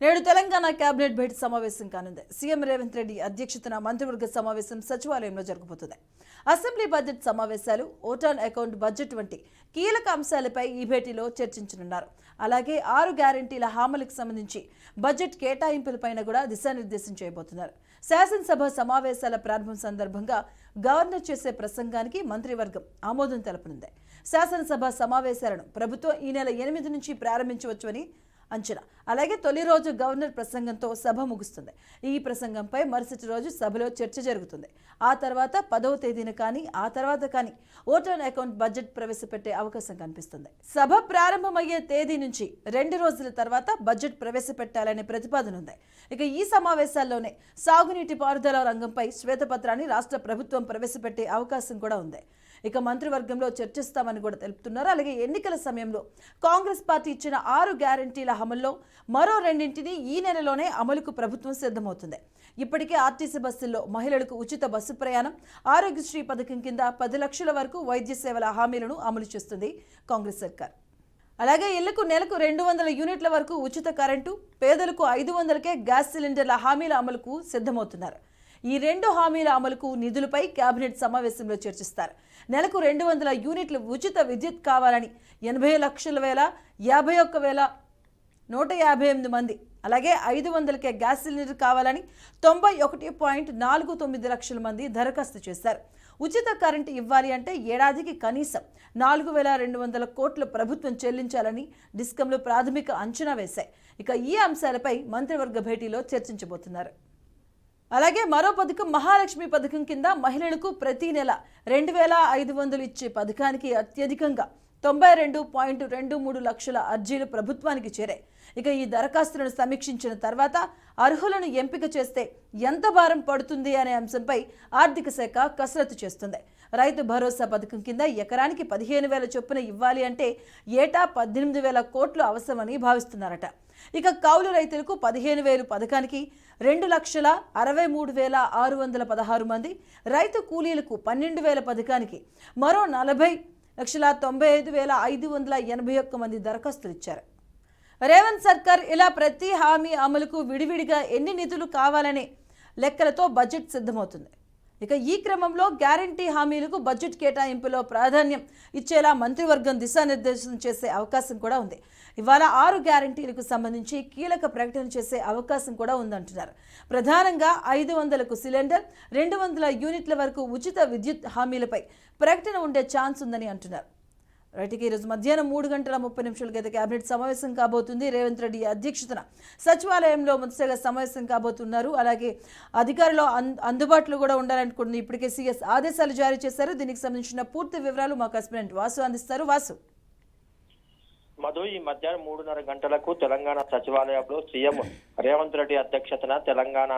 నేడు తెలంగాణ కేబినెట్ భేటీ సమావేశం కానుంది. సీఎం రేవంత్ రెడ్డి అధ్యక్షతన మంత్రివర్గ సమావేశం సచివాలయంలో జరగబోతుంది. అసెంబ్లీ బడ్జెట్ సమావేశాలు, ఓటాన్ అకౌంట్ బడ్జెట్ వంటి కీలక అంశాలపై ఈ భేటీలో చర్చించనున్నారు. అలాగే 6 గ్యారంటీల హామీలకు సంబంధించి బడ్జెట్ కేటాయింపులపైన కూడా దిశానిర్దేశం చేయబోతున్నారు. శాసనసభ సమావేశాల ప్రారంభం సందర్భంగా గవర్నర్ చేసే ప్రసంగానికి మంత్రివర్గం ఆమోదం తెలపనుంది. శాసనసభ సమావేశాలను ప్రభుత్వం ఈ నెల 8 నుంచి ప్రారంభించవచ్చని అంచనా. అలాగే తొలి రోజు గవర్నర్ ప్రసంగంతో సభ ముగుస్తుంది. ఈ ప్రసంగంపై మరుసటి రోజు సభలో చర్చ జరుగుతుంది. ఆ తర్వాత 10వ తేదీన కానీ ఆ తర్వాత కానీ ఓటాన్ అకౌంట్ బడ్జెట్ ప్రవేశపెట్టే అవకాశం కనిపిస్తుంది. సభ ప్రారంభమయ్యే తేదీ నుంచి 2 రోజుల తర్వాత బడ్జెట్ ప్రవేశపెట్టాలనే ప్రతిపాదన ఉంది. ఇక ఈ సమావేశాల్లోనే సాగునీటి పారుదల రంగంపై శ్వేతపత్రాన్ని రాష్ట్ర ప్రభుత్వం ప్రవేశపెట్టే అవకాశం కూడా ఉంది. ఇక మంత్రివర్గంలో చర్చిస్తామని కూడా తెలుపుతున్నారు. అలాగే ఎన్నికల సమయంలో కాంగ్రెస్ పార్టీ ఇచ్చిన 6 గ్యారంటీల అమల్లో మరో 2ంటిని ఈ నెలలోనే అమలుకు ప్రభుత్వం సిద్ధమవుతుంది. ఇప్పటికే ఆర్టీసీ బస్సుల్లో మహిళలకు ఉచిత బస్సు ప్రయాణం, ఆరోగ్యశ్రీ పథకం కింద 10 లక్షల వరకు వైద్య సేవల హామీలను అమలు చేస్తుంది కాంగ్రెస్ సర్కార్. అలాగే ఇళ్లకు నెలకు 200 యూనిట్ల వరకు ఉచిత కరెంటు, పేదలకు 500కే గ్యాస్ సిలిండర్ల హామీల అమలుకు సిద్ధమవుతున్నారు. ఈ 2 హామీల అమలుకు నిధులపై కేబినెట్ సమావేశంలో చర్చిస్తారు. నెలకు 200 యూనిట్లు ఉచిత విద్యుత్ కావాలని 80,51,158 మంది, అలాగే 500కే గ్యాస్ సిలిండర్ కావాలని 91.49 లక్షల మంది దరఖాస్తు చేశారు. ఉచిత కరెంటు ఇవ్వాలి అంటే ఏడాదికి కనీసం 4,200 కోట్లు ప్రభుత్వం చెల్లించాలని డిస్కంలు ప్రాథమిక అంచనా వేశాయి. ఇక ఈ అంశాలపై మంత్రివర్గ భేటీలో చర్చించబోతున్నారు. అలాగే మరో పథకం మహాలక్ష్మి పథకం కింద మహిళలకు ప్రతి నెల 2,500 ఇచ్చే పథకానికి అత్యధికంగా 92.23 లక్షల అర్జీలు ప్రభుత్వానికి చేరాయి. ఇక ఈ దరఖాస్తులను సమీక్షించిన తర్వాత అర్హులను ఎంపిక చేస్తే ఎంత భారం పడుతుంది అనే అంశంపై ఆర్థిక శాఖ కసరత్తు చేస్తుంది. రైతు భరోసా పథకం కింద ఎకరానికి 15,000 చొప్పున ఇవ్వాలి అంటే ఏటా 18,000 కోట్లు అవసరమని భావిస్తున్నారట. ఇక కౌలు రైతులకు 15,000 పథకానికి 2,63,616 మంది, రైతు కూలీలకు 12,000 పథకానికి మరో 40,95,581 మంది దరఖాస్తులు ఇచ్చారు. రేవంత్ సర్కార్ ఇలా ప్రతి హామీ అమలుకు విడివిడిగా ఎన్ని నిధులు కావాలనే లెక్కలతో బడ్జెట్ సిద్ధమవుతుంది. ఇక ఈ క్రమంలో గ్యారంటీ హామీలకు బడ్జెట్ కేటాయింపులో ప్రాధాన్యం ఇచ్చేలా మంత్రివర్గం దిశానిర్దేశం చేసే అవకాశం కూడా ఉంది. ఇవాళ 6 గ్యారంటీలకు సంబంధించి కీలక ప్రకటన చేసే అవకాశం కూడా ఉందంటున్నారు. ప్రధానంగా 500కు సిలిండర్, 200 యూనిట్ల వరకు ఉచిత విద్యుత్ హామీలపై ప్రకటన ఉండే ఛాన్స్ ఉందని అంటున్నారు. రైట్కి ఈరోజు మధ్యాహ్నం 3:30 అయితే కేబినెట్ సమావేశం కాబోతుంది. రేవంత్ రెడ్డి అధ్యక్షతన సచివాలయంలో మొదటిగా సమావేశం కాబోతున్నారు. అలాగే అధికారులు అందుబాటులో కూడా ఉండాలనుకుంటుంది. ఇప్పటికే సీఎస్ ఆదేశాలు జారీ చేశారు. దీనికి సంబంధించిన పూర్తి వివరాలు మా కరెస్పాండెంట్ వాసు అందిస్తారు. వాసు. మధు, ఈ మధ్యాహ్నం 3:30 గంటలకు తెలంగాణ సచివాలయంలో సీఎం రేవంత్ రెడ్డి అధ్యక్షతన తెలంగాణ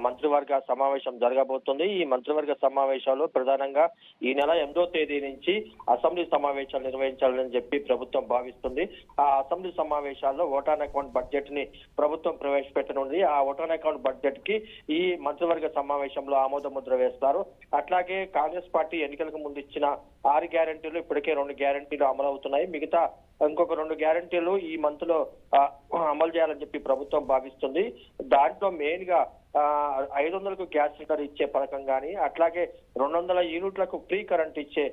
మంత్రివర్గ సమావేశం జరగబోతుంది. ఈ మంత్రివర్గ సమావేశాలు ప్రధానంగా ఈ నెల 8వ తేదీ నుంచి అసెంబ్లీ సమావేశాలు నిర్వహించాలని చెప్పి ప్రభుత్వం భావిస్తుంది. ఆ అసెంబ్లీ సమావేశాల్లో ఓటాన్ అకౌంట్ బడ్జెట్ ని ప్రభుత్వం ప్రవేశపెట్టనుంది. ఆ ఓటాన్ అకౌంట్ బడ్జెట్ కి ఈ మంత్రివర్గ సమావేశంలో ఆమోద ముద్ర వేస్తారు. అట్లాగే కాంగ్రెస్ పార్టీ ఎన్నికలకు ముందు ఇచ్చిన 6 గ్యారంటీలు ఇప్పటికే 2 గ్యారంటీలు అమలు అవుతున్నాయి. మిగతా ఇంకొక 2 గ్యారంటీలు ఈ మంత్ లో అమలు చేయాలని చెప్పి ప్రభుత్వం భావిస్తుంది. దాంట్లో మెయిన్ గా 500కు గ్యాస్ సిలిండర్ ఇచ్చే పథకం కానీ, అట్లాగే 200 యూనిట్లకు ఫ్రీ కరెంట్ ఇచ్చే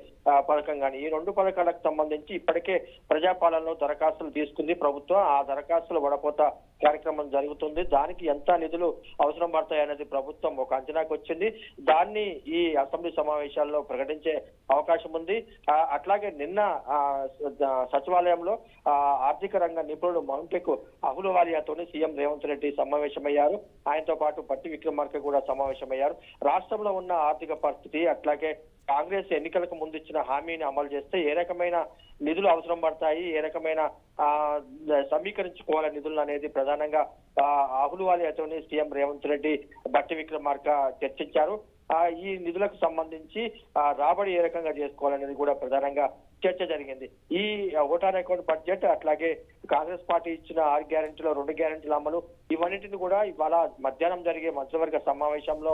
పథకం కానీ, ఈ 2 పథకాలకు సంబంధించి ఇప్పటికే ప్రజాపాలనలో దరఖాస్తులు తీసుకుంది ప్రభుత్వం. ఆ దరఖాస్తుల వడపోత కార్యక్రమం జరుగుతుంది. దానికి ఎంత నిధులు అవసరం పడతాయి అనేది ప్రభుత్వం ఒక అంచనాకు వచ్చింది. దాన్ని ఈ అసెంబ్లీ సమావేశాల్లో ప్రకటించే అవకాశం ఉంది. అట్లాగే నిన్న సచివాలయంలో ఆర్థిక రంగ నిపుణుడు మహంటెక్ అహులువాలియాతోని సీఎం రేవంత్ రెడ్డి సమావేశమయ్యారు. ఆయనతో పాటు బట్టి విక్రమార్క కూడా సమావేశమయ్యారు. రాష్ట్రంలో ఉన్న ఆర్థిక పరిస్థితి, అట్లాగే కాంగ్రెస్ ఎన్నికలకు ముందు ఇచ్చిన హామీని అమలు చేస్తే ఏ రకమైన నిధులు అవసరం పడతాయి, ఏ రకమైన సమీకరించుకోవాలి నిధులు అనేది ప్రధానంగా అహులువాలియాతోని సీఎం రేవంత్ రెడ్డి బట్టి విక్రమార్క చర్చించారు. ఈ నిధులకు సంబంధించి రాబడి ఏ రకంగా చేసుకోవాలనేది కూడా ప్రధానంగా చర్చ జరిగింది. ఈ ఓటాన్ అకౌంట్ బడ్జెట్, అట్లాగే కాంగ్రెస్ పార్టీ ఇచ్చిన 6 గ్యారంటీలో 2 గ్యారంటీల అమలు, ఇవన్నింటిని కూడా ఇవాళ మధ్యాహ్నం జరిగే మంత్రివర్గ సమావేశంలో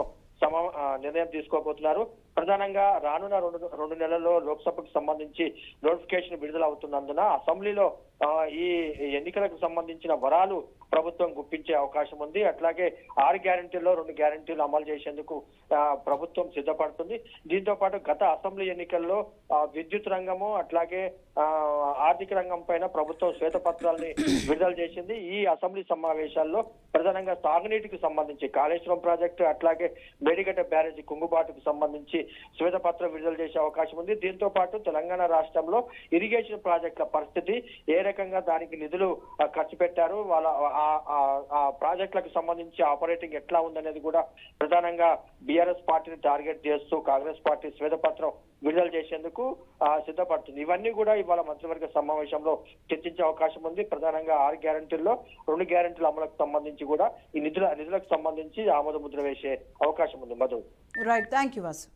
నిర్ణయం తీసుకోబోతున్నారు. ప్రధానంగా రానున్న రెండు నెలల్లో లోక్సభకు సంబంధించి నోటిఫికేషన్ విడుదల అవుతున్నందున అసెంబ్లీలో ఈ ఎన్నికలకు సంబంధించిన వరాలు ప్రభుత్వం గుప్పించే అవకాశం ఉంది. అట్లాగే 6 గ్యారెంటీల్లో 2 గ్యారెంటీలు అమలు చేసేందుకు ప్రభుత్వం సిద్ధపడుతుంది. దీంతో పాటు గత అసెంబ్లీ ఎన్నికల్లో విద్యుత్ రంగము అట్లాగే ఆర్థిక రంగం పైన ప్రభుత్వం శ్వేతపత్రాలని విడుదల చేసింది. ఈ అసెంబ్లీ సమావేశాల్లో ప్రధానంగా సాగునీటికి సంబంధించి కాళేశ్వరం ప్రాజెక్టు అట్లాగే మేడిగడ్డ బ్యారేజీ కుంగుబాటుకు సంబంధించి శ్వేతపత్రం విడుదల చేసే అవకాశం ఉంది. దీంతో పాటు తెలంగాణ రాష్ట్రంలో ఇరిగేషన్ ప్రాజెక్టుల పరిస్థితి, ఏ రకంగా దానికి నిధులు ఖర్చు పెట్టారు, వాళ్ళ ఆ ప్రాజెక్టులకు సంబంధించి ఆపరేటింగ్ ఎట్లా ఉందనేది కూడా ప్రధానంగా బీఆర్ఎస్ పార్టీని టార్గెట్ చేస్తూ కాంగ్రెస్ పార్టీ శ్వేతపత్రం విడుదల చేసేందుకు సిద్ధపడుతుంది. ఇవన్నీ కూడా ఇవాళ మంత్రివర్గ సమావేశంలో చర్చించే అవకాశం ఉంది. ప్రధానంగా 6 గ్యారెంటీల్లో 2 గ్యారెంటీల అమలుకు సంబంధించి కూడా ఈ నిధులకు సంబంధించి ఆమోద ముద్ర వేసే అవకాశం ఉంది. Madhu. Right, thank you Vasu.